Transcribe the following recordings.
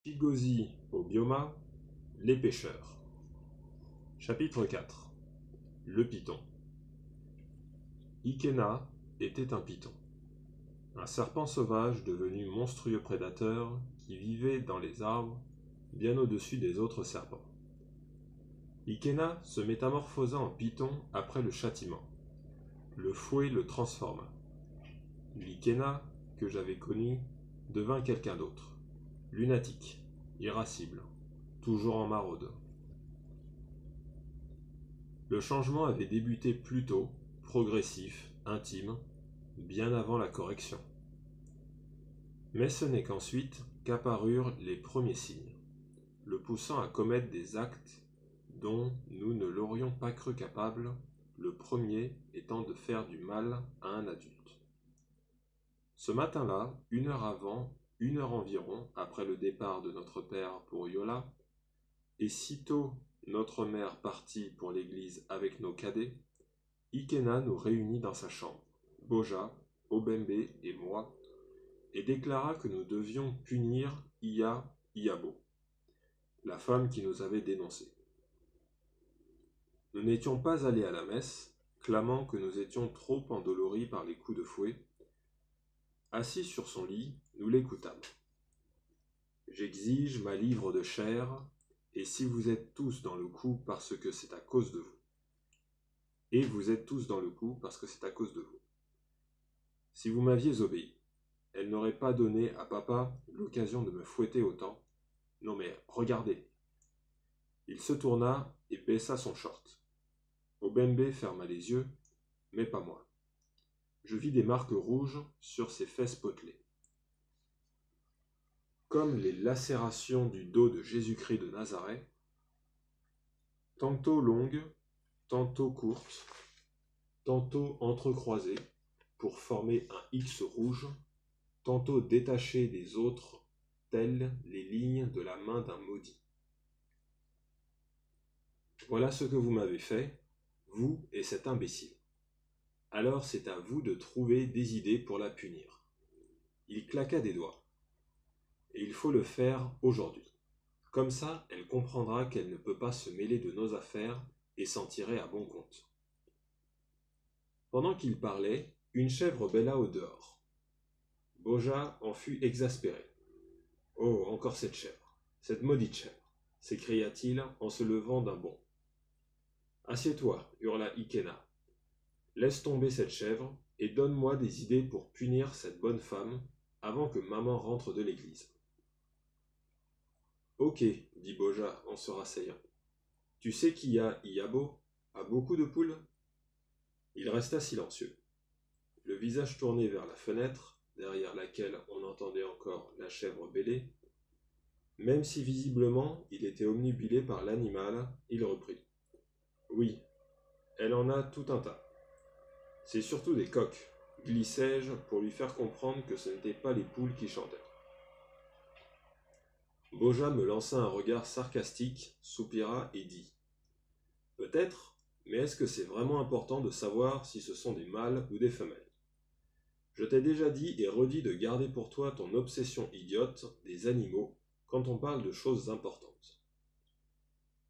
Chigozie au bioma, les pêcheurs. Chapitre 4. Le python. Ikena était un python, un serpent sauvage devenu monstrueux prédateur qui vivait dans les arbres bien au-dessus des autres serpents. Ikena se métamorphosa en python après le châtiment. Le fouet le transforma. L'Ikena que j'avais connu devint quelqu'un d'autre, lunatique, irascible, toujours en maraude. Le changement avait débuté plus tôt, progressif, intime, bien avant la correction. Mais ce n'est qu'ensuite qu'apparurent les premiers signes, le poussant à commettre des actes dont nous ne l'aurions pas cru capable, le premier étant de faire du mal à un adulte. Ce matin-là, 1 heure avant, 1 heure environ après le départ de notre père pour Yola, et sitôt notre mère partie pour l'église avec nos cadets, Ikena nous réunit dans sa chambre, Boja, Obembe et moi, et déclara que nous devions punir Iyabo, la femme qui nous avait dénoncés. Nous n'étions pas allés à la messe, clamant que nous étions trop endoloris par les coups de fouet. Assis sur son lit, nous l'écoutâmes. J'exige ma livre de chair, et si vous êtes tous dans le coup parce que c'est à cause de vous. Et vous êtes tous dans le coup parce que c'est à cause de vous. Si vous m'aviez obéi, elle n'aurait pas donné à papa l'occasion de me fouetter autant. Non mais regardez. Il se tourna et baissa son short. Obembe ferma les yeux, mais pas moi. Je vis des marques rouges sur ses fesses potelées. Comme les lacérations du dos de Jésus-Christ de Nazareth, tantôt longues, tantôt courtes, tantôt entrecroisées pour former un X rouge, tantôt détachées des autres, telles les lignes de la main d'un maudit. Voilà ce que vous m'avez fait, vous et cet imbécile. Alors c'est à vous de trouver des idées pour la punir. Il claqua des doigts. Et il faut le faire aujourd'hui. Comme ça, elle comprendra qu'elle ne peut pas se mêler de nos affaires et s'en tirer à bon compte. Pendant qu'il parlait, une chèvre bêla au dehors. Boja en fut exaspéré. Oh, encore cette chèvre, cette maudite chèvre, s'écria-t-il en se levant d'un bond. Assieds-toi, hurla Ikena. Laisse tomber cette chèvre et donne-moi des idées pour punir cette bonne femme avant que maman rentre de l'église. Ok, dit Boja en se rasseyant. Tu sais qui a Iyabo a beaucoup de poules? Il resta silencieux, le visage tourné vers la fenêtre, derrière laquelle on entendait encore la chèvre bêler. Même si visiblement il était omnubilé par l'animal, il reprit. Oui, elle en a tout un tas. C'est surtout des coqs, glissai-je pour lui faire comprendre que ce n'étaient pas les poules qui chantaient. Boja me lança un regard sarcastique, soupira et dit. Peut-être, mais est-ce que c'est vraiment important de savoir si ce sont des mâles ou des femelles? Je t'ai déjà dit et redit de garder pour toi ton obsession idiote des animaux quand on parle de choses importantes.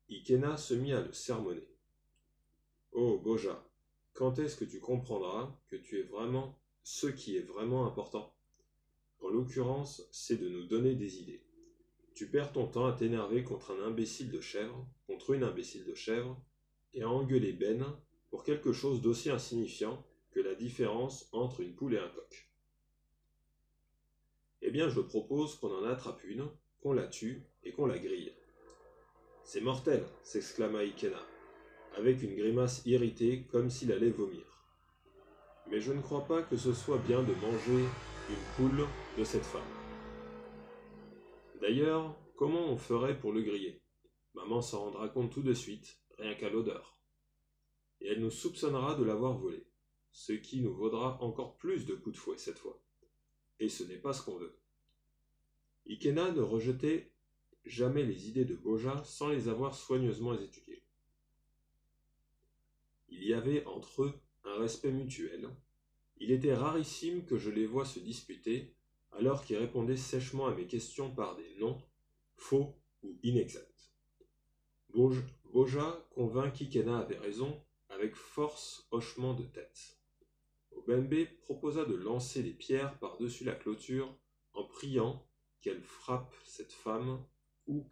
Ikena se mit à le sermonner. Oh, Boja, quand est-ce que tu comprendras que tu es vraiment ce qui est vraiment important? En l'occurrence, c'est de nous donner des idées. Tu perds ton temps à t'énerver contre un imbécile de chèvre, contre une imbécile de chèvre, et à engueuler Ben pour quelque chose d'aussi insignifiant que la différence entre une poule et un coq. Eh bien, je propose qu'on en attrape une, qu'on la tue et qu'on la grille. C'est mortel, s'exclama Ikena, avec une grimace irritée comme s'il allait vomir. Mais je ne crois pas que ce soit bien de manger une poule de cette femme. D'ailleurs, comment on ferait pour le griller? Maman s'en rendra compte tout de suite, rien qu'à l'odeur. Et elle nous soupçonnera de l'avoir volé, ce qui nous vaudra encore plus de coups de fouet cette fois. Et ce n'est pas ce qu'on veut. Ikena ne rejetait jamais les idées de Boja sans les avoir soigneusement étudiées. Il y avait entre eux un respect mutuel. Il était rarissime que je les voie se disputer, alors qu'ils répondaient sèchement à mes questions par des noms, faux ou inexact. Boja convainc qu'Ikena avait raison avec force hochement de tête. Obembe proposa de lancer les pierres par-dessus la clôture en priant qu'elle frappe cette femme ou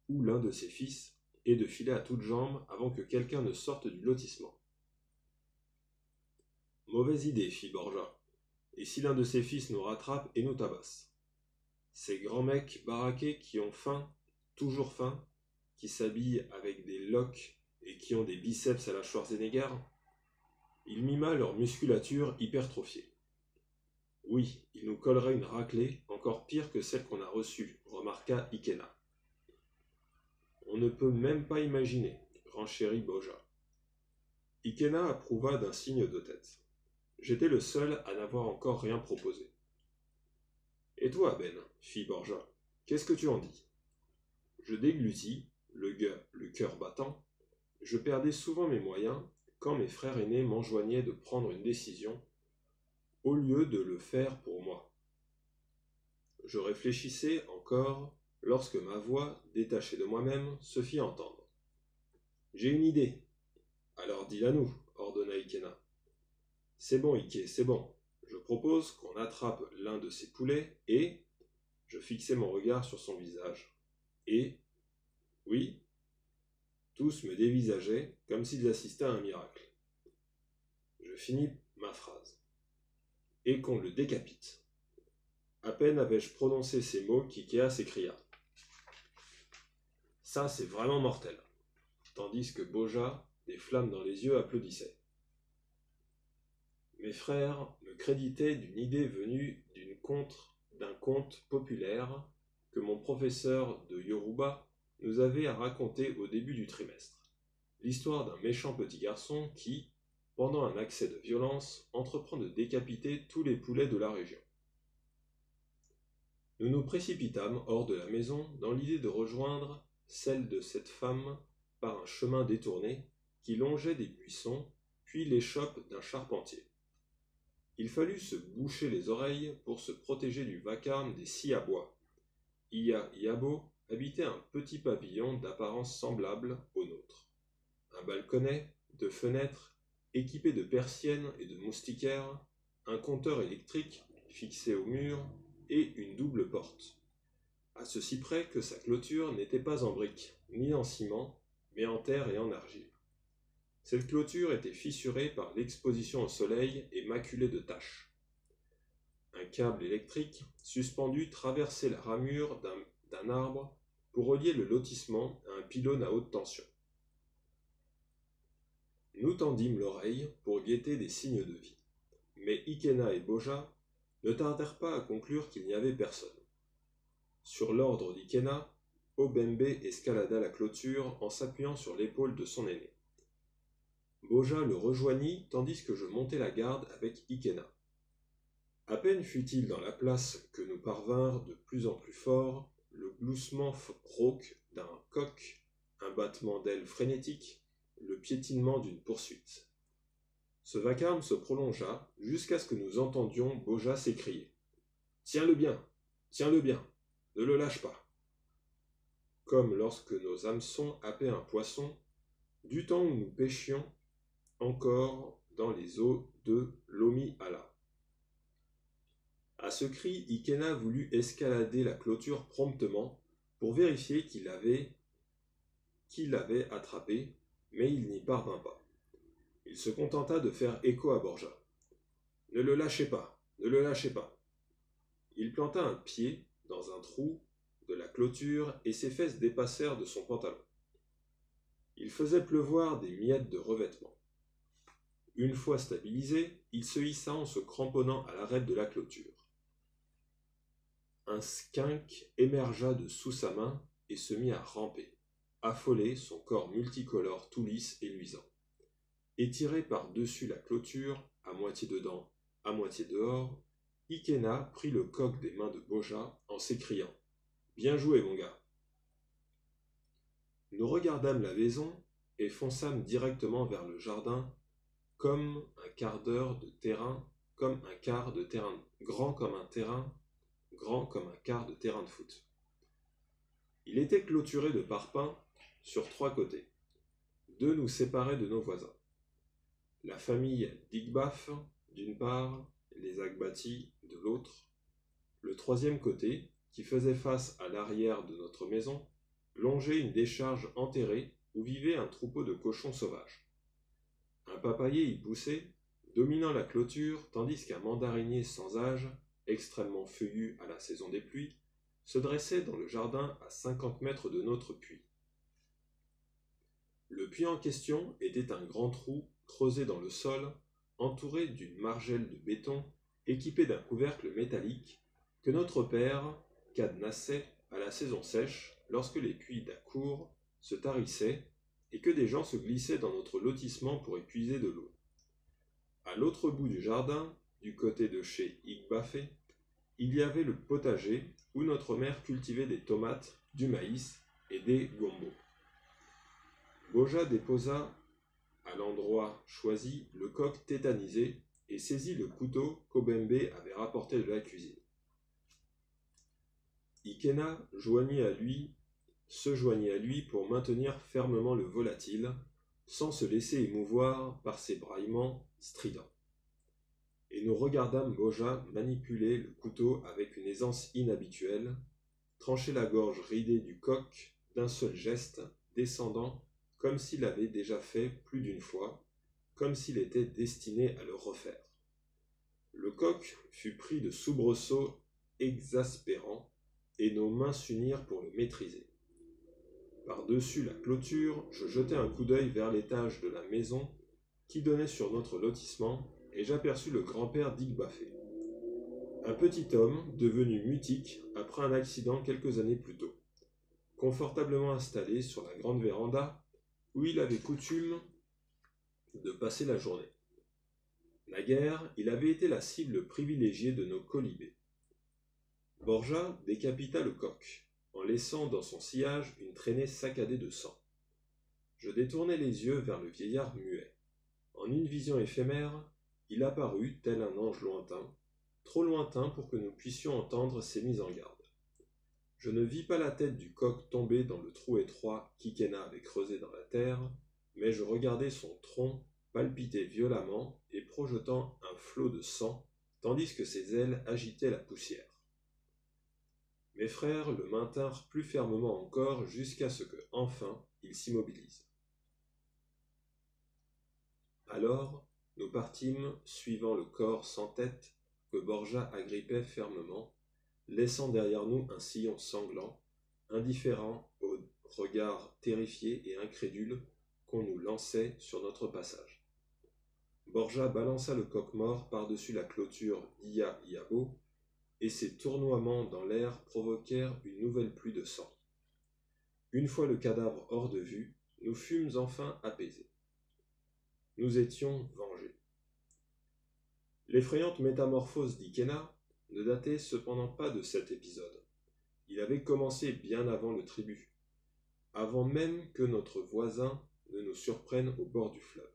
l'un de ses fils et de filer à toutes jambes avant que quelqu'un ne sorte du lotissement. Mauvaise idée, fit Borja. Et si l'un de ses fils nous rattrape et nous tabasse? Ces grands mecs baraqués qui ont faim, toujours faim, qui s'habillent avec des loques et qui ont des biceps à la Schwarzenegger, ils mima leur musculature hypertrophiée. Oui, ils nous colleraient une raclée, encore pire que celle qu'on a reçue, remarqua Ikena. On ne peut même pas imaginer, renchérit Boja. Ikena approuva d'un signe de tête. J'étais le seul à n'avoir encore rien proposé. Et toi, Ben, fit Borja, qu'est-ce que tu en dis? Je déglutis, le cœur battant. Je perdais souvent mes moyens quand mes frères aînés m'enjoignaient de prendre une décision au lieu de le faire pour moi. Je réfléchissais encore lorsque ma voix, détachée de moi-même, se fit entendre. J'ai une idée. Alors dis-la nous, ordonna Ikena. C'est bon, Ike, c'est bon. Je propose qu'on attrape l'un de ces poulets et... Je fixai mon regard sur son visage. Et... Oui, tous me dévisageaient comme s'ils assistaient à un miracle. Je finis ma phrase. Et qu'on le décapite. À peine avais-je prononcé ces mots qu'Ikea s'écria. Ça, c'est vraiment mortel. Tandis que Boja, des flammes dans les yeux, applaudissait. Mes frères me créditaient d'une idée venue d'un conte populaire que mon professeur de Yoruba nous avait à raconter au début du trimestre. L'histoire d'un méchant petit garçon qui, pendant un accès de violence, entreprend de décapiter tous les poulets de la région. Nous nous précipitâmes hors de la maison dans l'idée de rejoindre celle de cette femme par un chemin détourné qui longeait des buissons, puis l'échoppe d'un charpentier. Il fallut se boucher les oreilles pour se protéger du vacarme des scies à bois. Iya-Iabo habitait un petit pavillon d'apparence semblable au nôtre. Un balconnet, 2 fenêtres, équipé de persiennes et de moustiquaires, un compteur électrique fixé au mur et une double porte. À ceci près que sa clôture n'était pas en briques, ni en ciment, mais en terre et en argile. Cette clôture était fissurée par l'exposition au soleil et maculée de taches. Un câble électrique suspendu traversait la ramure d'un arbre pour relier le lotissement à un pylône à haute tension. Nous tendîmes l'oreille pour guetter des signes de vie, mais Ikena et Boja ne tardèrent pas à conclure qu'il n'y avait personne. Sur l'ordre d'Ikena, Obembe escalada la clôture en s'appuyant sur l'épaule de son aîné. Boja le rejoignit tandis que je montais la garde avec Ikena. À peine fut-il dans la place que nous parvinrent de plus en plus fort le gloussement rauque d'un coq, un battement d'ailes frénétique, le piétinement d'une poursuite. Ce vacarme se prolongea jusqu'à ce que nous entendions Boja s'écrier. « Tiens-le bien, ne le lâche pas !» Comme lorsque nos hameçons happaient un poisson, du temps où nous pêchions encore dans les eaux de l'Omi-Ala. À ce cri, Ikena voulut escalader la clôture promptement pour vérifier qui l'avait attrapé, mais il n'y parvint pas. Il se contenta de faire écho à Borja. « Ne le lâchez pas, ne le lâchez pas !» Il planta un pied dans un trou de la clôture et ses fesses dépassèrent de son pantalon. Il faisait pleuvoir des miettes de revêtement. Une fois stabilisé, il se hissa en se cramponnant à l'arête de la clôture. Un skink émergea de sous sa main et se mit à ramper, affolé, son corps multicolore tout lisse et luisant. Étiré par-dessus la clôture, à moitié dedans, à moitié dehors, Ikena prit le coq des mains de Boja en s'écriant « Bien joué, mon gars !» Nous regardâmes la maison et fonçâmes directement vers le jardin comme un quart de terrain, grand comme un quart de terrain de foot. Il était clôturé de parpaings sur 3 côtés. 2 nous séparaient de nos voisins. La famille d'Igbaf, d'une part, les Agbati de l'autre. Le 3e côté, qui faisait face à l'arrière de notre maison, longeait une décharge enterrée où vivait un troupeau de cochons sauvages. Un papayer y poussait, dominant la clôture, tandis qu'un mandarinier sans âge, extrêmement feuillu à la saison des pluies, se dressait dans le jardin à 50 mètres de notre puits. Le puits en question était un grand trou creusé dans le sol, entouré d'une margelle de béton équipée d'un couvercle métallique que notre père cadenassait à la saison sèche lorsque les puits d'Acour se tarissaient et que des gens se glissaient dans notre lotissement pour y puiser de l'eau. À l'autre bout du jardin, du côté de chez Igbafé, il y avait le potager où notre mère cultivait des tomates, du maïs et des gombos. Boja déposa à l'endroit choisi le coq tétanisé et saisit le couteau qu'Obembe avait rapporté de la cuisine. Ikena se joignit à lui pour maintenir fermement le volatile, sans se laisser émouvoir par ses braillements stridents. Et nous regardâmes Boja manipuler le couteau avec une aisance inhabituelle, trancher la gorge ridée du coq d'un seul geste, descendant comme s'il l'avait déjà fait plus d'une fois, comme s'il était destiné à le refaire. Le coq fut pris de soubresauts exaspérants, et nos mains s'unirent pour le maîtriser. Par-dessus la clôture, je jetai un coup d'œil vers l'étage de la maison qui donnait sur notre lotissement, et j'aperçus le grand-père d'Igbafé. Un petit homme devenu mutique après un accident quelques années plus tôt, confortablement installé sur la grande véranda où il avait coutume de passer la journée. Naguère, il avait été la cible privilégiée de nos colibés. Borja décapita le coq, en laissant dans son sillage une traînée saccadée de sang. Je détournai les yeux vers le vieillard muet. En une vision éphémère, il apparut tel un ange lointain, trop lointain pour que nous puissions entendre ses mises en garde. Je ne vis pas la tête du coq tomber dans le trou étroit qu'Ikena avait creusé dans la terre, mais je regardais son tronc palpiter violemment et projetant un flot de sang, tandis que ses ailes agitaient la poussière. Mes frères le maintinrent plus fermement encore jusqu'à ce que, enfin, il s'immobilise. Alors, nous partîmes, suivant le corps sans tête que Borja agrippait fermement, laissant derrière nous un sillon sanglant, indifférent au regard terrifié et incrédule qu'on nous lançait sur notre passage. Borja balança le coq mort par-dessus la clôture d'Ia-Iabo, et ses tournoiements dans l'air provoquèrent une nouvelle pluie de sang. Une fois le cadavre hors de vue, nous fûmes enfin apaisés. Nous étions vengés. L'effrayante métamorphose d'Ikena ne datait cependant pas de cet épisode. Il avait commencé bien avant le tribut, avant même que notre voisin ne nous surprenne au bord du fleuve.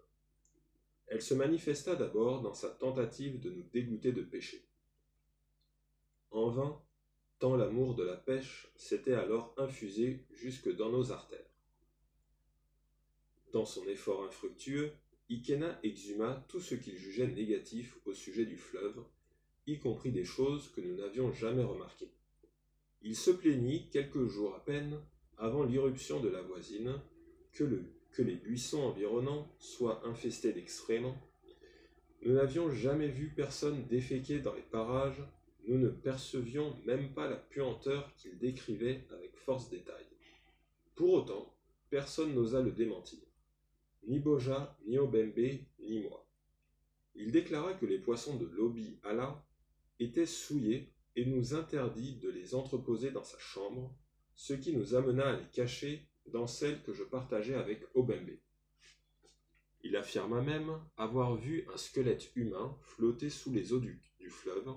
Elle se manifesta d'abord dans sa tentative de nous dégoûter de péché. En vain, tant l'amour de la pêche s'était alors infusé jusque dans nos artères. Dans son effort infructueux, Ikena exhuma tout ce qu'il jugeait négatif au sujet du fleuve, y compris des choses que nous n'avions jamais remarquées. Il se plaignit quelques jours à peine avant l'irruption de la voisine que les buissons environnants soient infestés d'excréments. Nous n'avions jamais vu personne déféquer dans les parages, nous ne percevions même pas la puanteur qu'il décrivait avec force détail. Pour autant, personne n'osa le démentir. Ni Boja, ni Obembe, ni moi. Il déclara que les poissons de l'Obi Allah étaient souillés et nous interdit de les entreposer dans sa chambre, ce qui nous amena à les cacher dans celle que je partageais avec Obembe. Il affirma même avoir vu un squelette humain flotter sous les eaux du fleuve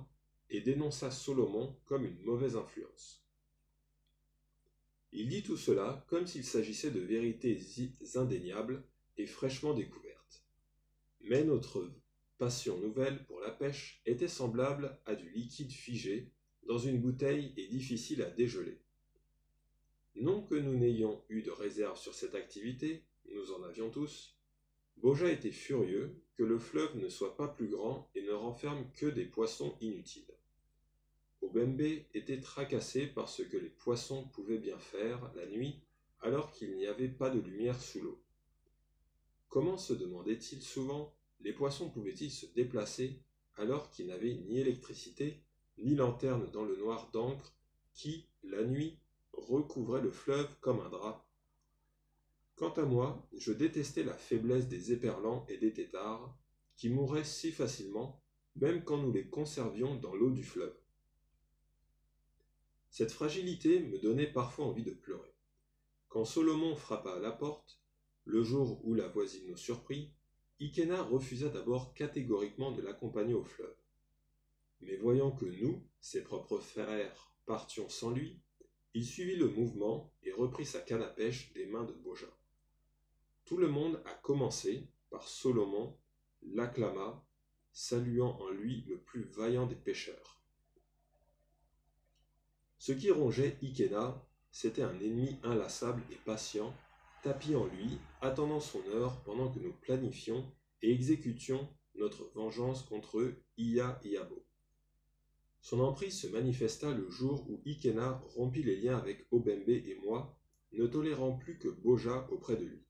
et dénonça Solomon comme une mauvaise influence. Il dit tout cela comme s'il s'agissait de vérités indéniables et fraîchement découvertes. Mais notre passion nouvelle pour la pêche était semblable à du liquide figé dans une bouteille et difficile à dégeler. Non que nous n'ayons eu de réserve sur cette activité, nous en avions tous. Boja était furieux que le fleuve ne soit pas plus grand et ne renferme que des poissons inutiles. Obembe était tracassé par ce que les poissons pouvaient bien faire la nuit alors qu'il n'y avait pas de lumière sous l'eau. Comment, se demandait-il souvent, les poissons pouvaient-ils se déplacer alors qu'ils n'avaient ni électricité, ni lanterne dans le noir d'encre qui, la nuit, recouvrait le fleuve comme un drap? Quant à moi, je détestais la faiblesse des éperlans et des têtards, qui mouraient si facilement, même quand nous les conservions dans l'eau du fleuve. Cette fragilité me donnait parfois envie de pleurer. Quand Solomon frappa à la porte, le jour où la voisine nous surprit, Ikena refusa d'abord catégoriquement de l'accompagner au fleuve. Mais voyant que nous, ses propres frères, partions sans lui, il suivit le mouvement et reprit sa canne à pêche des mains de Boja. Tout le monde a commencé par Solomon, l'acclama, saluant en lui le plus vaillant des pêcheurs. Ce qui rongeait Ikena, c'était un ennemi inlassable et patient, tapi en lui, attendant son heure pendant que nous planifions et exécutions notre vengeance contre Iya-Iabo. Son emprise se manifesta le jour où Ikena rompit les liens avec Obembe et moi, ne tolérant plus que Boja auprès de lui.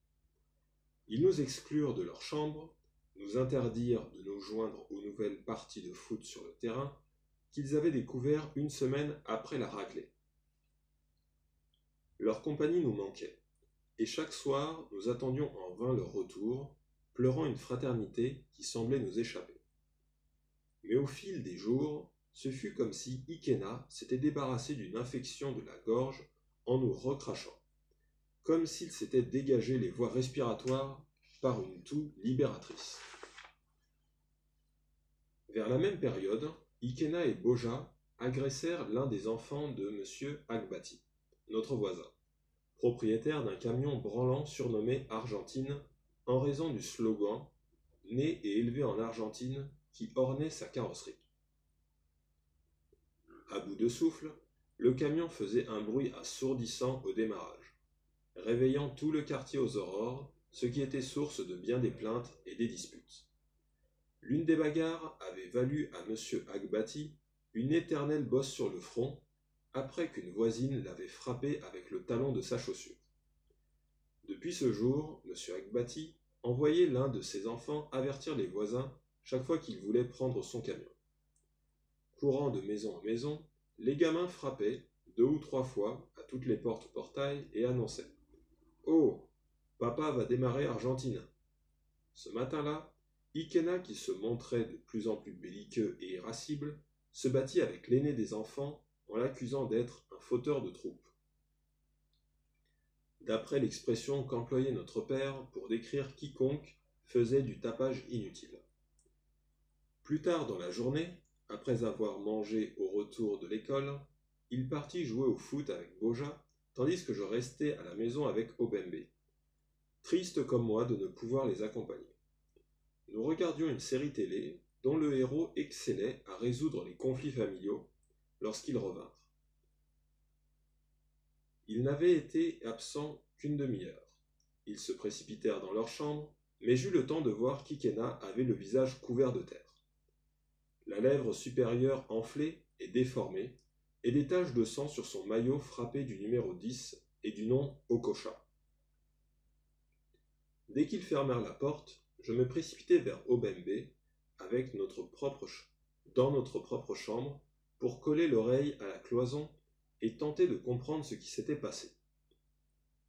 Ils nous exclurent de leur chambre, nous interdirent de nous joindre aux nouvelles parties de foot sur le terrain qu'ils avaient découvert une semaine après la raclée. Leur compagnie nous manquait, et chaque soir nous attendions en vain leur retour, pleurant une fraternité qui semblait nous échapper. Mais au fil des jours, ce fut comme si Ikena s'était débarrassé d'une infection de la gorge en nous recrachant, comme s'il s'était dégagé les voies respiratoires par une toux libératrice. Vers la même période, Ikena et Boja agressèrent l'un des enfants de M. Agbati, notre voisin, propriétaire d'un camion branlant surnommé Argentine en raison du slogan « Né et élevé en Argentine » qui ornait sa carrosserie. À bout de souffle, le camion faisait un bruit assourdissant au démarrage, réveillant tout le quartier aux aurores, ce qui était source de bien des plaintes et des disputes. L'une des bagarres avait valu à M. Agbati une éternelle bosse sur le front, après qu'une voisine l'avait frappé avec le talon de sa chaussure. Depuis ce jour, M. Agbati envoyait l'un de ses enfants avertir les voisins chaque fois qu'il voulait prendre son camion. Courant de maison en maison, les gamins frappaient 2 ou 3 fois à toutes les portes-portails et annonçaient « Oh, papa va démarrer Argentine !» Ce matin-là, Ikena, qui se montrait de plus en plus belliqueux et irascible, se battit avec l'aîné des enfants en l'accusant d'être un fauteur de troupe. D'après l'expression qu'employait notre père pour décrire quiconque faisait du tapage inutile. Plus tard dans la journée, après avoir mangé au retour de l'école, il partit jouer au foot avec Boja, tandis que je restais à la maison avec Obembe, triste comme moi de ne pouvoir les accompagner. Nous regardions une série télé dont le héros excellait à résoudre les conflits familiaux lorsqu'ils revinrent. Ils n'avaient été absents qu'une demi-heure. Ils se précipitèrent dans leur chambre, mais j'eus le temps de voir qu'Ikena avait le visage couvert de terre. La lèvre supérieure enflée et déformée, et des taches de sang sur son maillot frappé du numéro 10 et du nom Okocha. Dès qu'ils fermèrent la porte, je me précipitai vers Obembe dans notre propre chambre pour coller l'oreille à la cloison et tenter de comprendre ce qui s'était passé.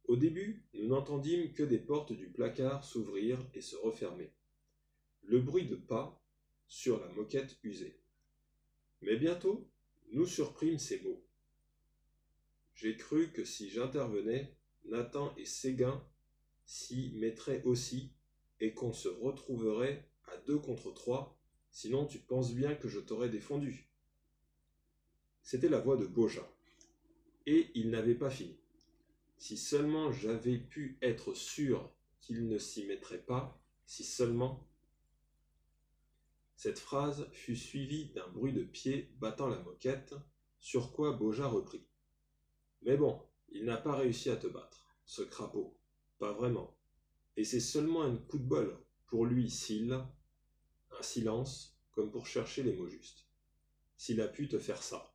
Au début, nous n'entendîmes que des portes du placard s'ouvrir et se refermer, le bruit de pas sur la moquette usée. Mais bientôt, nous surprîmes ces mots. J'ai cru que si j'intervenais, Nathan et Séguin s'y mettraient aussi, et qu'on se retrouverait à 2 contre 3, sinon tu penses bien que je t'aurais défendu. C'était la voix de Boja, et il n'avait pas fini. Si seulement j'avais pu être sûr qu'il ne s'y mettrait pas, si seulement... Cette phrase fut suivie d'un bruit de pied battant la moquette, sur quoi Boja reprit. Mais bon, Il n'a pas réussi à te battre, ce crapaud. Pas vraiment. Et c'est seulement un coup de bol. Pour lui, un silence, comme pour chercher les mots justes. S'il a pu te faire ça.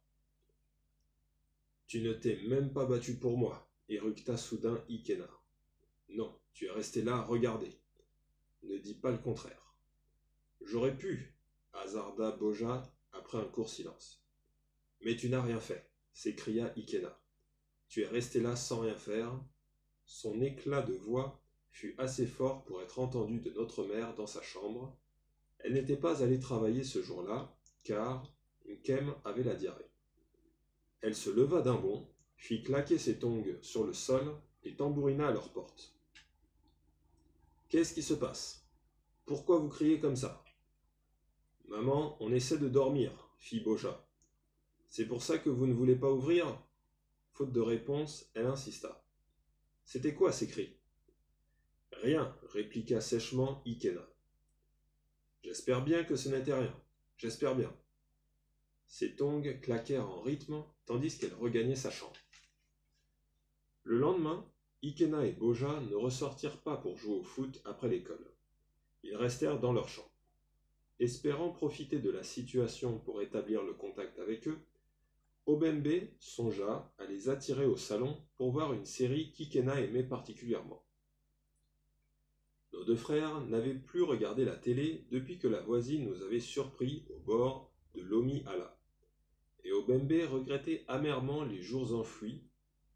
Tu ne t'es même pas battu pour moi, éructa soudain Ikena. Non, tu es resté là à regarder. Ne dis pas le contraire. J'aurais pu, hasarda Boja après un court silence. Mais tu n'as rien fait, s'écria Ikena. Tu es resté là sans rien faire. Son éclat de voix fut assez fort pour être entendu de notre mère dans sa chambre. Elle n'était pas allée travailler ce jour-là, car Nkem avait la diarrhée. Elle se leva d'un bond, fit claquer ses tongs sur le sol et tambourina à leur porte. Qu'est-ce qui se passe? Pourquoi vous criez comme ça? Maman, on essaie de dormir, fit Boja. C'est pour ça que vous ne voulez pas ouvrir? Faute de réponse, elle insista. C'était quoi ces cris? Rien, répliqua sèchement Ikena. J'espère bien que ce n'était rien. J'espère bien. Ses tongs claquèrent en rythme tandis qu'elle regagnait sa chambre. Le lendemain, Ikena et Boja ne ressortirent pas pour jouer au foot après l'école. Ils restèrent dans leur chambre. Espérant profiter de la situation pour établir le contact avec eux, Obembe songea à les attirer au salon pour voir une série qu'Ikena aimait particulièrement. Nos deux frères n'avaient plus regardé la télé depuis que la voisine nous avait surpris au bord de l'Omi Ala, et Obembe regrettait amèrement les jours enfouis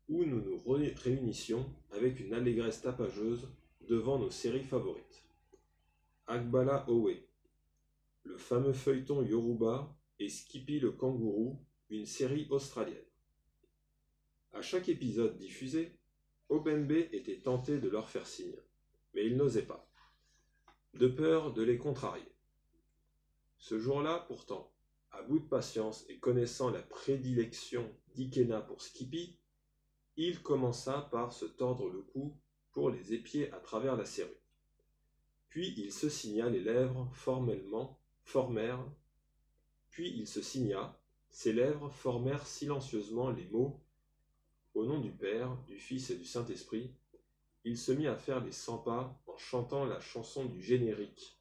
où nous nous réunissions avec une allégresse tapageuse devant nos séries favorites. Agbala Owe, le fameux feuilleton Yoruba, et Skippy le kangourou, une série australienne. À chaque épisode diffusé, Obembe était tenté de leur faire signe, mais il n'osait pas, de peur de les contrarier. Ce jour-là, pourtant, à bout de patience et connaissant la prédilection d'Ikena pour Skippy, il commença par se tordre le cou pour les épier à travers la serrure. Puis il se signa les lèvres ses lèvres formèrent silencieusement les mots « Au nom du Père, du Fils et du Saint-Esprit », il se mit à faire les 100 pas en chantant la chanson du générique.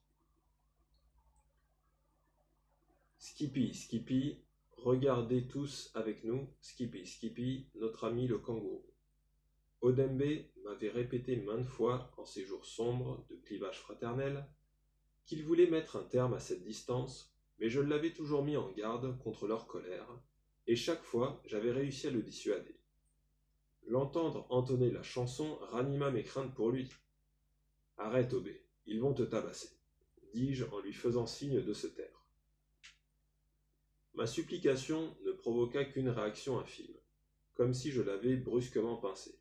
Skippy, Skippy, regardez tous avec nous, Skippy, Skippy, notre ami le kangourou. Odembe m'avait répété maintes fois, en ces jours sombres de clivage fraternel, qu'il voulait mettre un terme à cette distance, mais je l'avais toujours mis en garde contre leur colère, et chaque fois j'avais réussi à le dissuader. L'entendre entonner la chanson ranima mes craintes pour lui. « Arrête, Obé, ils vont te tabasser, » dis-je en lui faisant signe de se taire. Ma supplication ne provoqua qu'une réaction infime, comme si je l'avais brusquement pincé.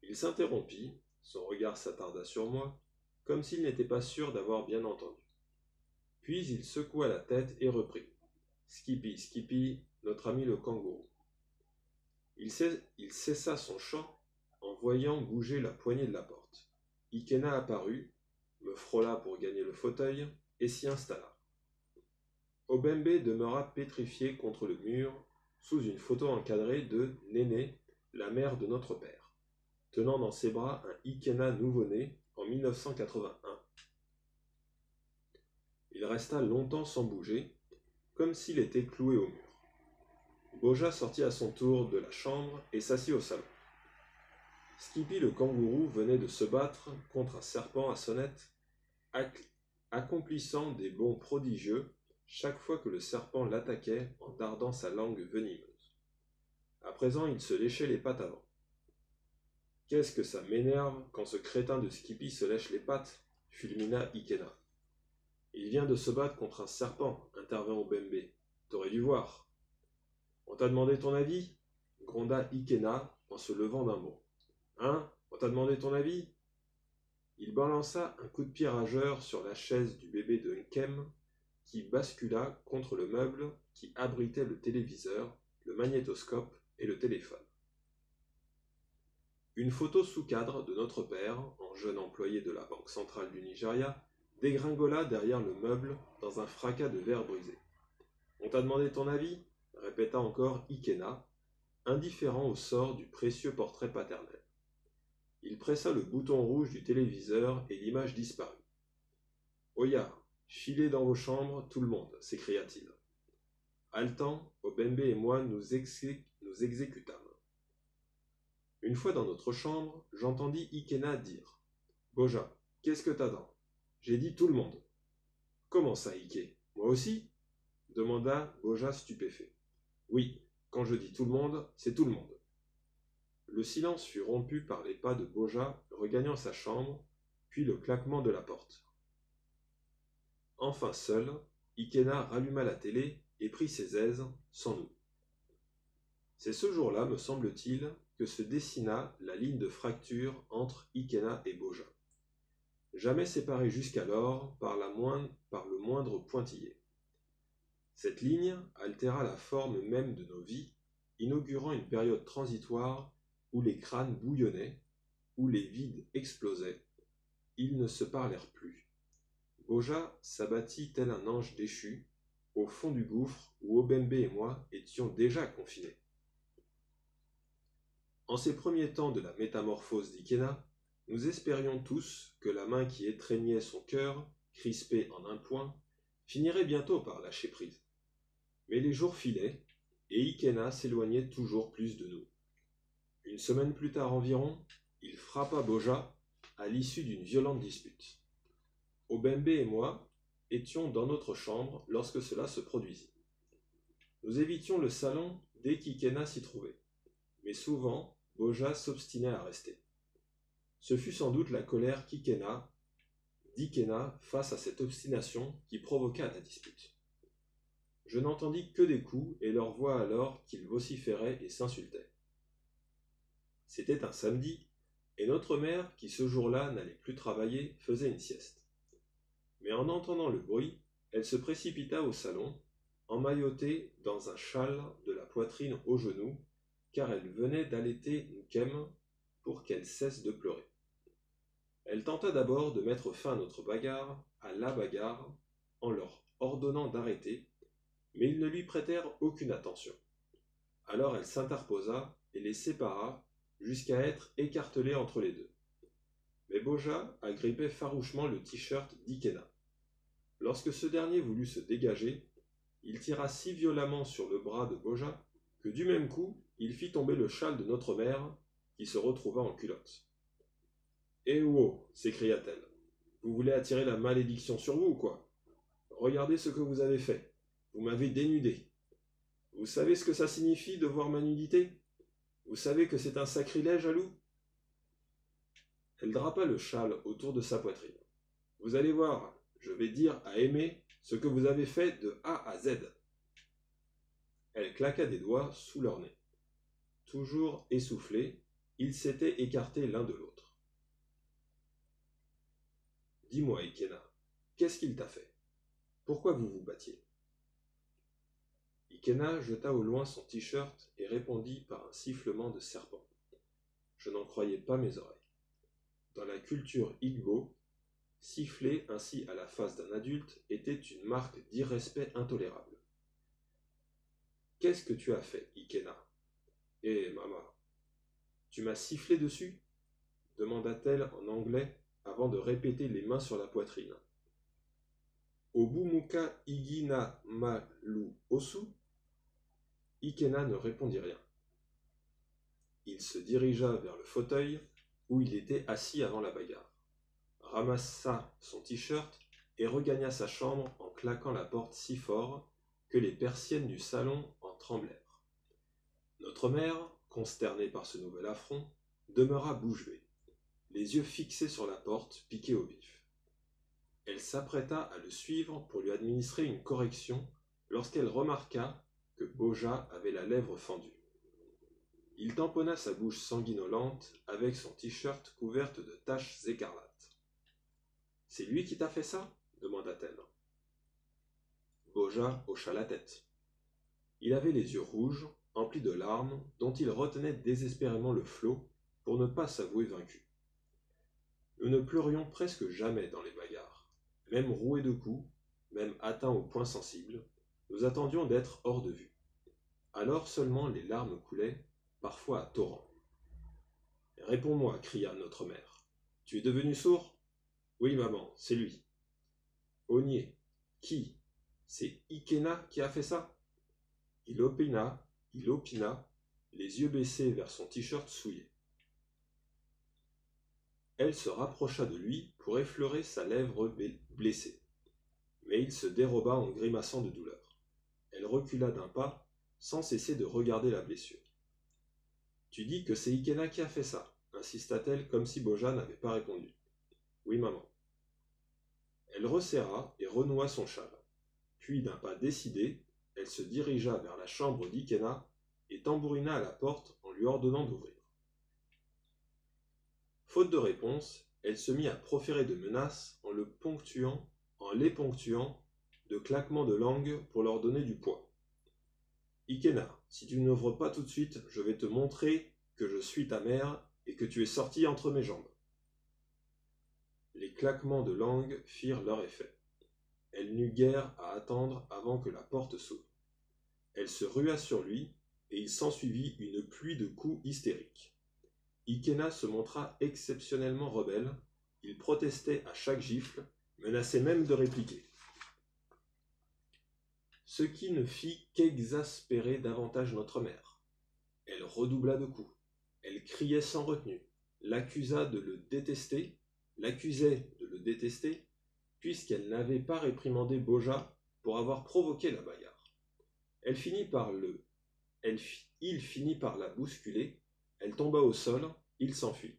Il s'interrompit, son regard s'attarda sur moi, comme s'il n'était pas sûr d'avoir bien entendu. Puis il secoua la tête et reprit. « Skippy, Skippy, notre ami le kangourou. » Il cessa son chant en voyant bouger la poignée de la porte. Ikena apparut, me frôla pour gagner le fauteuil et s'y installa. Obembe demeura pétrifié contre le mur sous une photo encadrée de Néné, la mère de notre père, tenant dans ses bras un Ikena nouveau-né en 1981. Il resta longtemps sans bouger, comme s'il était cloué au mur. Boja sortit à son tour de la chambre et s'assit au salon. Skippy le kangourou venait de se battre contre un serpent à sonnette, accomplissant des bonds prodigieux chaque fois que le serpent l'attaquait en dardant sa langue venimeuse. À présent, il se léchait les pattes avant. « Qu'est-ce que ça m'énerve quand ce crétin de Skippy se lèche les pattes » fulmina Ikena. « Il vient de se battre contre un serpent, intervint Obembe. T'aurais dû voir. »« On t'a demandé ton avis » gronda Ikena en se levant d'un bond. « Hein? On t'a demandé ton avis ?» Il balança un coup de pied rageur sur la chaise du bébé de Nkem, qui bascula contre le meuble qui abritait le téléviseur, le magnétoscope et le téléphone. Une photo sous cadre de notre père, en jeune employé de la Banque centrale du Nigeria, dégringola derrière le meuble dans un fracas de verre brisé. « On t'a demandé ton avis » répéta encore Ikena, indifférent au sort du précieux portrait paternel. Il pressa le bouton rouge du téléviseur et l'image disparut. « Oya, filez dans vos chambres, tout le monde !» s'écria-t-il. Haletant, Obembe et moi nous exécutâmes. Une fois dans notre chambre, j'entendis Ikena dire « Boja, qu'est-ce que t'as dans ?» J'ai dit « Tout le monde !»« Comment ça, Ike ? Moi aussi ?» demanda Boja stupéfait. « Oui, quand je dis tout le monde, c'est tout le monde. » Le silence fut rompu par les pas de Boja regagnant sa chambre, puis le claquement de la porte. Enfin seul, Ikena ralluma la télé et prit ses aises, sans nous. C'est ce jour-là, me semble-t-il, que se dessina la ligne de fracture entre Ikena et Boja. Jamais séparés jusqu'alors par le moindre pointillé. Cette ligne altéra la forme même de nos vies, inaugurant une période transitoire où les crânes bouillonnaient, où les vides explosaient. Ils ne se parlèrent plus. Boja s'abattit tel un ange déchu, au fond du gouffre où Obembe et moi étions déjà confinés. En ces premiers temps de la métamorphose d'Ikena, nous espérions tous que la main qui étreignait son cœur, crispé en un point, finirait bientôt par lâcher prise. Mais les jours filaient, et Ikena s'éloignait toujours plus de nous. Une semaine plus tard environ, il frappa Boja à l'issue d'une violente dispute. Obembe et moi étions dans notre chambre lorsque cela se produisit. Nous évitions le salon dès qu'Ikena s'y trouvait, mais souvent Boja s'obstinait à rester. Ce fut sans doute la colère d'Ikena face à cette obstination qui provoqua la dispute. Je n'entendis que des coups et leur voix alors qu'ils vociféraient et s'insultaient. C'était un samedi, et notre mère, qui ce jour-là n'allait plus travailler, faisait une sieste. Mais en entendant le bruit, elle se précipita au salon, emmaillotée dans un châle de la poitrine aux genoux, car elle venait d'allaiter Nkem pour qu'elle cesse de pleurer. Elle tenta d'abord de mettre fin à notre bagarre, à la bagarre, en leur ordonnant d'arrêter, mais ils ne lui prêtèrent aucune attention. Alors elle s'interposa et les sépara jusqu'à être écartelée entre les deux. Mais Boja agrippait farouchement le t-shirt d'Ikena. Lorsque ce dernier voulut se dégager, il tira si violemment sur le bras de Boja que du même coup, il fit tomber le châle de notre mère, qui se retrouva en culotte. « Eh oh !» s'écria-t-elle. « Vous voulez attirer la malédiction sur vous, quoi ? Regardez ce que vous avez fait. Vous m'avez dénudé. Vous savez ce que ça signifie de voir ma nudité ? Vous savez que c'est un sacrilège à loup ?» Elle drapa le châle autour de sa poitrine. « Vous allez voir, je vais dire à Aimé ce que vous avez fait de A à Z. » Elle claqua des doigts sous leur nez. Toujours essoufflés, ils s'étaient écartés l'un de l'autre. « Dis-moi, Ikena, qu'est-ce qu'il t'a fait ? Pourquoi vous vous battiez ?» Ikena jeta au loin son t-shirt et répondit par un sifflement de serpent. Je n'en croyais pas mes oreilles. Dans la culture Igbo, siffler ainsi à la face d'un adulte était une marque d'irrespect intolérable. « Qu'est-ce que tu as fait, Ikena ? Eh, maman, tu m'as sifflé dessus ?» demanda-t-elle en anglais avant de répéter les mains sur la poitrine. « Obumuka igi na malu osu ?» Ikena ne répondit rien. Il se dirigea vers le fauteuil où il était assis avant la bagarre, ramassa son t-shirt et regagna sa chambre en claquant la porte si fort que les persiennes du salon en tremblèrent. Notre mère, consternée par ce nouvel affront, demeura bouche bée, les yeux fixés sur la porte, piqués au vif. Elle s'apprêta à le suivre pour lui administrer une correction lorsqu'elle remarqua que Boja avait la lèvre fendue. Il tamponna sa bouche sanguinolente avec son t-shirt couverte de taches écarlates. « C'est lui qui t'a fait ça ?» demanda-t-elle. Boja hocha la tête. Il avait les yeux rouges, emplis de larmes, dont il retenait désespérément le flot pour ne pas s'avouer vaincu. Nous ne pleurions presque jamais dans les bagarres. Même roués de coups, même atteints au point sensible, nous attendions d'être hors de vue. Alors seulement les larmes coulaient, parfois à torrents. Réponds-moi, cria notre mère. Tu es devenu sourd? Oui, maman, c'est lui. Ognier. Qui? C'est Ikena qui a fait ça? Il opina, les yeux baissés vers son t-shirt souillé. Elle se rapprocha de lui pour effleurer sa lèvre blessée. Mais il se déroba en grimaçant de douleur. Elle recula d'un pas, sans cesser de regarder la blessure. Tu dis que c'est Ikena qui a fait ça, insista-t-elle comme si Boja n'avait pas répondu. Oui, maman. Elle resserra et renoua son châle. Puis, d'un pas décidé, elle se dirigea vers la chambre d'Ikena et tambourina à la porte en lui ordonnant d'ouvrir. Faute de réponse, elle se mit à proférer de menaces en les ponctuant de claquements de langue pour leur donner du poids. Ikena, si tu n'ouvres pas tout de suite, je vais te montrer que je suis ta mère et que tu es sorti entre mes jambes. Les claquements de langue firent leur effet. Elle n'eut guère à attendre avant que la porte s'ouvre. Elle se rua sur lui, et il s'ensuivit une pluie de coups hystériques. Ikena se montra exceptionnellement rebelle, il protestait à chaque gifle, menaçait même de répliquer. Ce qui ne fit qu'exaspérer davantage notre mère. Elle redoubla de coups, elle criait sans retenue, l'accusait de le détester, puisqu'elle n'avait pas réprimandé Boja pour avoir provoqué la bagarre. Il finit par la bousculer, elle tomba au sol, il s'enfuit.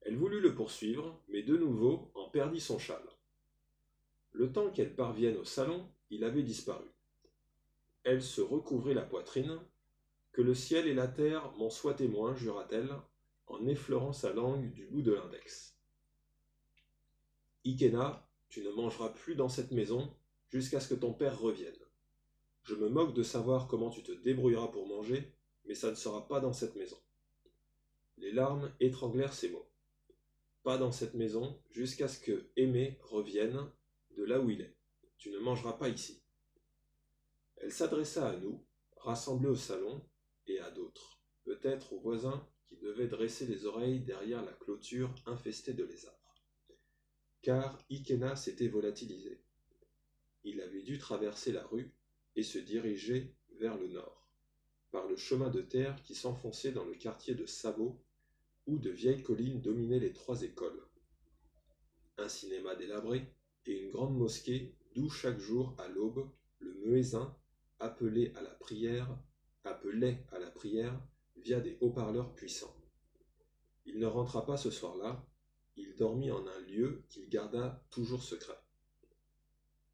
Elle voulut le poursuivre, mais de nouveau en perdit son châle. Le temps qu'elle parvienne au salon, il avait disparu. Elle se recouvrit la poitrine. Que le ciel et la terre m'en soient témoins, jura-t-elle, en effleurant sa langue du bout de l'index. Ikena, tu ne mangeras plus dans cette maison jusqu'à ce que ton père revienne. Je me moque de savoir comment tu te débrouilleras pour manger, mais ça ne sera pas dans cette maison. Les larmes étranglèrent ses mots. Pas dans cette maison jusqu'à ce que Aimé revienne de là où il est. Tu ne mangeras pas ici. Elle s'adressa à nous, rassemblés au salon, et à d'autres, peut-être aux voisins qui devaient dresser les oreilles derrière la clôture infestée de lézards. Car Ikena s'était volatilisé. Il avait dû traverser la rue et se diriger vers le nord, par le chemin de terre qui s'enfonçait dans le quartier de Sabo, où de vieilles collines dominaient les 3 écoles. Un cinéma délabré et une grande mosquée d'où chaque jour à l'aube le muezzin appelait à la prière via des haut-parleurs puissants. Il ne rentra pas ce soir-là, il dormit en un lieu qu'il garda toujours secret.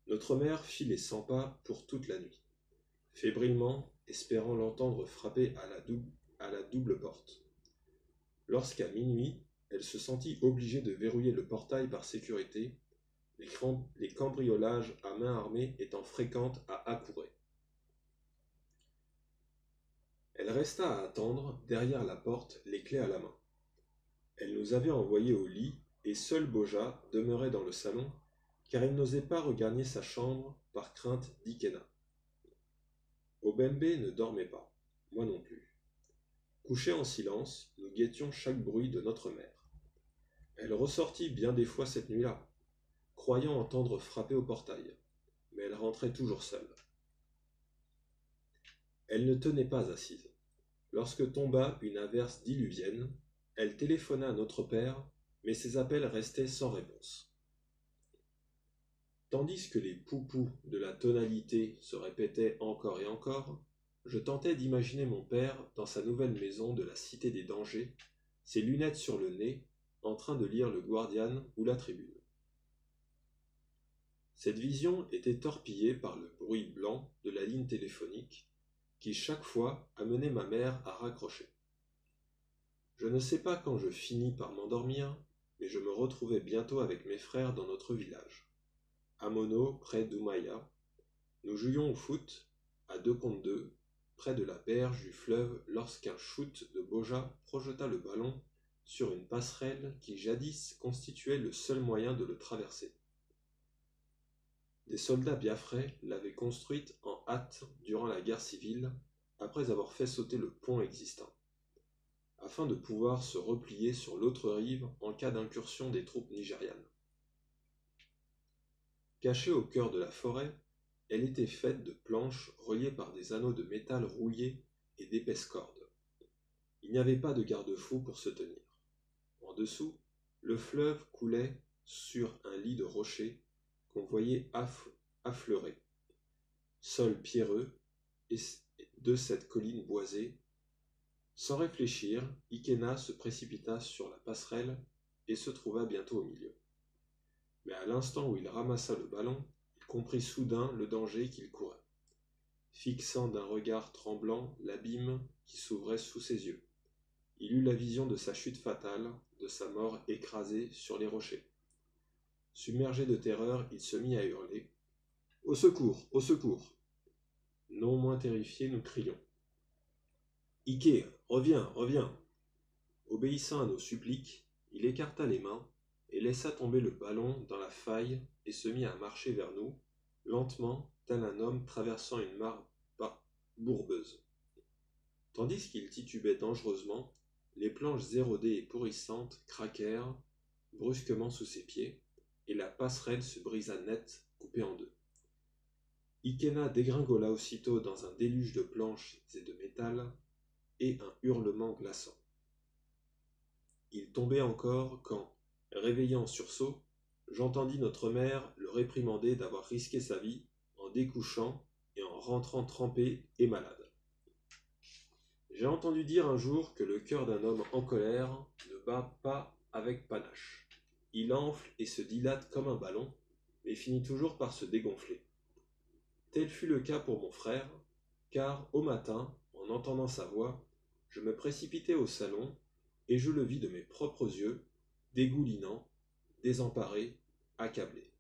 Notre mère fit les 100 pas pour toute la nuit, fébrilement espérant l'entendre frapper à la double porte. Lorsqu'à minuit, elle se sentit obligée de verrouiller le portail par sécurité, les cambriolages à main armée étant fréquentes à Akure. Elle resta à attendre, derrière la porte, les clés à la main. Elle nous avait envoyés au lit, et seul Boja demeurait dans le salon, car il n'osait pas regagner sa chambre par crainte d'Ikena. Obembe ne dormait pas, moi non plus. Couchés en silence, nous guettions chaque bruit de notre mère. Elle ressortit bien des fois cette nuit-là, croyant entendre frapper au portail, mais elle rentrait toujours seule. Elle ne tenait pas assise. Lorsque tomba une averse diluvienne, elle téléphona à notre père, mais ses appels restaient sans réponse. Tandis que les poupous de la tonalité se répétaient encore et encore, je tentais d'imaginer mon père dans sa nouvelle maison de la Cité des Dangers, ses lunettes sur le nez, en train de lire le Guardian ou la Tribune. Cette vision était torpillée par le bruit blanc de la ligne téléphonique qui chaque fois amenait ma mère à raccrocher. Je ne sais pas quand je finis par m'endormir, mais je me retrouvai bientôt avec mes frères dans notre village. À Mono, près d'Oumaya, nous jouions au foot, à 2 contre 2, près de la berge du fleuve lorsqu'un shoot de Boja projeta le ballon sur une passerelle qui jadis constituait le seul moyen de le traverser. Des soldats biafrais l'avaient construite en hâte durant la guerre civile après avoir fait sauter le pont existant, afin de pouvoir se replier sur l'autre rive en cas d'incursion des troupes nigérianes. Cachée au cœur de la forêt, elle était faite de planches reliées par des anneaux de métal rouillés et d'épaisses cordes. Il n'y avait pas de garde-fou pour se tenir. En dessous, le fleuve coulait sur un lit de rochers qu'on voyait affleurer. Sol pierreux et de cette colline boisée, sans réfléchir, Ikena se précipita sur la passerelle et se trouva bientôt au milieu. Mais à l'instant où il ramassa le ballon, il comprit soudain le danger qu'il courait, fixant d'un regard tremblant l'abîme qui s'ouvrait sous ses yeux. Il eut la vision de sa chute fatale, de sa mort écrasée sur les rochers. Submergé de terreur, il se mit à hurler. « Au secours! Au secours !» Non moins terrifiés, nous crions. « Ike, reviens, reviens !» Obéissant à nos suppliques, il écarta les mains et laissa tomber le ballon dans la faille et se mit à marcher vers nous, lentement, tel un homme traversant une mare bourbeuse. Tandis qu'il titubait dangereusement, les planches érodées et pourrissantes craquèrent brusquement sous ses pieds, et la passerelle se brisa net, coupée en deux. Ikena dégringola aussitôt dans un déluge de planches et de métal, et un hurlement glaçant. Il tombait encore quand, réveillé en sursaut, j'entendis notre mère le réprimander d'avoir risqué sa vie en découchant et en rentrant trempé et malade. J'ai entendu dire un jour que le cœur d'un homme en colère ne bat pas avec panache. Il enfle et se dilate comme un ballon, mais finit toujours par se dégonfler. Tel fut le cas pour mon frère, car au matin, en entendant sa voix, je me précipitai au salon et je le vis de mes propres yeux, dégoulinant, désemparé, accablé.